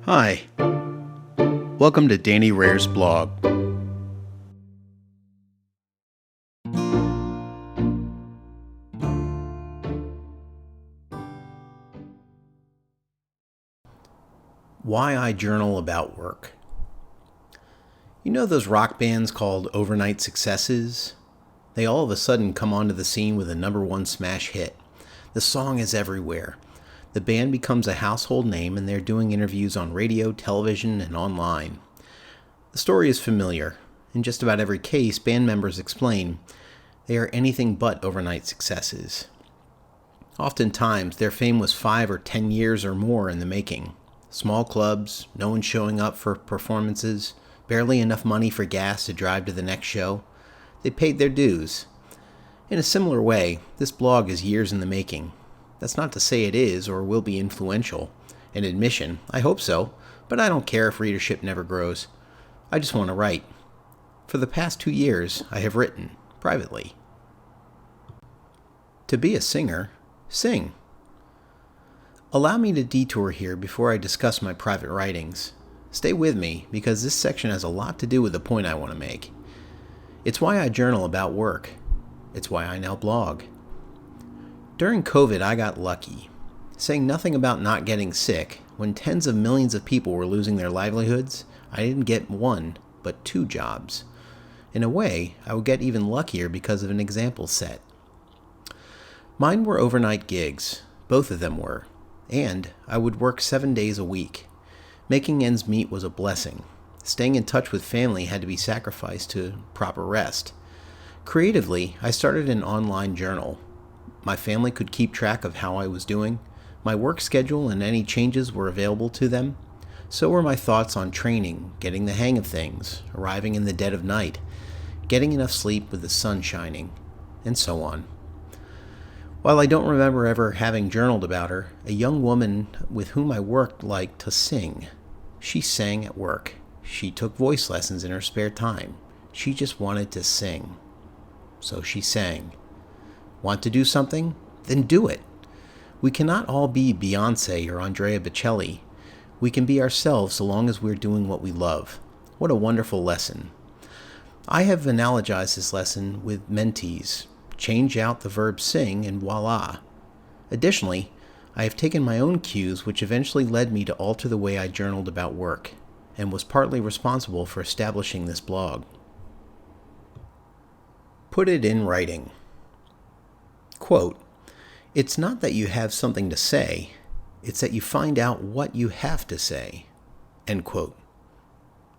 Hi, welcome to Danny Rare's blog. Why I journal about work. You know those rock bands called overnight successes? They all of a sudden come onto the scene with a #1 smash hit. The song is everywhere. The band becomes a household name and they're doing interviews on radio, television, and online. The story is familiar. In just about every case, band members explain they are anything but overnight successes. Oftentimes, their fame was 5 or 10 years or more in the making. Small clubs, no one showing up for performances, barely enough money for gas to drive to the next show. They paid their dues. In a similar way, this blog is years in the making. That's not to say it is or will be influential. An admission, I hope so, but I don't care if readership never grows. I just want to write. For the past 2 years, I have written, privately. To be a singer, sing. Allow me to detour here before I discuss my private writings. Stay with me, because this section has a lot to do with the point I want to make. It's why I journal about work. It's why I now blog. During COVID, I got lucky. Saying nothing about not getting sick, when tens of millions of people were losing their livelihoods, I didn't get 1, but 2 jobs. In a way, I would get even luckier because of an example set. Mine were overnight gigs. Both of them were. And I would work 7 days a week. Making ends meet was a blessing. Staying in touch with family had to be sacrificed to proper rest. Creatively, I started an online journal. My family could keep track of how I was doing. My work schedule and any changes were available to them. So were my thoughts on training, getting the hang of things, arriving in the dead of night, getting enough sleep with the sun shining, and so on. While I don't remember ever having journaled about her, a young woman with whom I worked liked to sing. She sang at work. She took voice lessons in her spare time. She just wanted to sing. So she sang. Want to do something? Then do it. We cannot all be Beyoncé or Andrea Bocelli. We can be ourselves so long as we're doing what we love. What a wonderful lesson. I have analogized this lesson with mentees. Change out the verb sing and voila. Additionally, I have taken my own cues which eventually led me to alter the way I journaled about work, and was partly responsible for establishing this blog. Put it in writing. Quote, "It's not that you have something to say, it's that you find out what you have to say." End quote.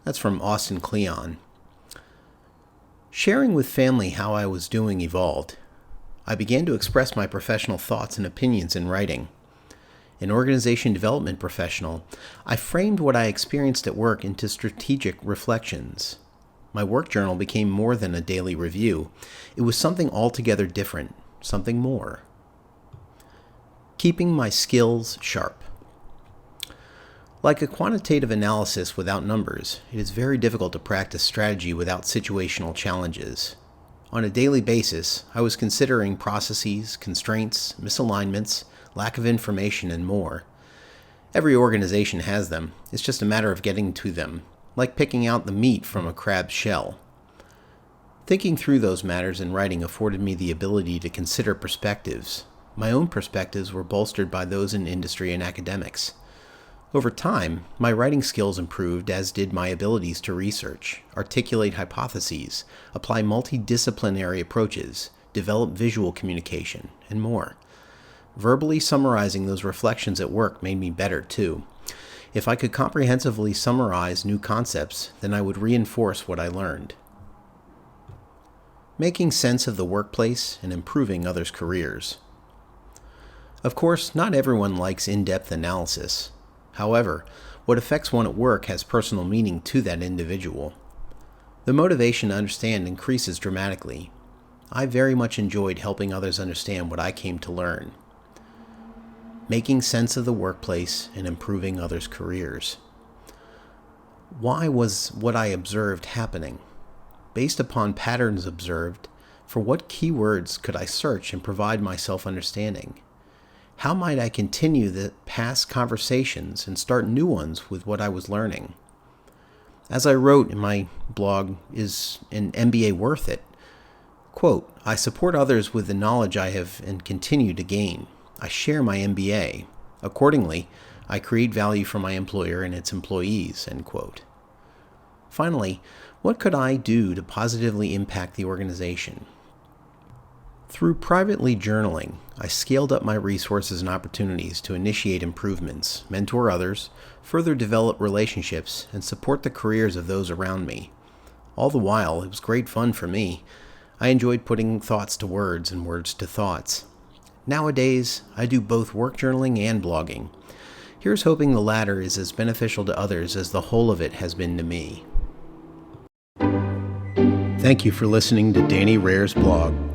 That's from Austin Kleon. Sharing with family how I was doing evolved. I began to express my professional thoughts and opinions in writing. An organization development professional, I framed what I experienced at work into strategic reflections. My work journal became more than a daily review. It was something altogether different, something more. Keeping my skills sharp. Like a quantitative analysis without numbers, it is very difficult to practice strategy without situational challenges. On a daily basis, I was considering processes, constraints, misalignments, lack of information, and more. Every organization has them. It's just a matter of getting to them, like picking out the meat from a crab's shell. Thinking through those matters in writing afforded me the ability to consider perspectives. My own perspectives were bolstered by those in industry and academics. Over time, my writing skills improved, as did my abilities to research, articulate hypotheses, apply multidisciplinary approaches, develop visual communication, and more. Verbally summarizing those reflections at work made me better, too. If I could comprehensively summarize new concepts, then I would reinforce what I learned. Making sense of the workplace and improving others' careers. Of course, not everyone likes in-depth analysis. However, what affects one at work has personal meaning to that individual. The motivation to understand increases dramatically. I very much enjoyed helping others understand what I came to learn. Making sense of the workplace and improving others' careers. Why was what I observed happening? Based upon patterns observed, for what keywords could I search and provide myself understanding? How might I continue the past conversations and start new ones with what I was learning? As I wrote in my blog, Is an MBA Worth It? Quote, I support others with the knowledge I have and continue to gain. I share my MBA. Accordingly, I create value for my employer and its employees, end quote. Finally, what could I do to positively impact the organization? Through privately journaling, I scaled up my resources and opportunities to initiate improvements, mentor others, further develop relationships, and support the careers of those around me. All the while, it was great fun for me. I enjoyed putting thoughts to words and words to thoughts. Nowadays, I do both work journaling and blogging. Here's hoping the latter is as beneficial to others as the whole of it has been to me. Thank you for listening to Danny Rare's blog.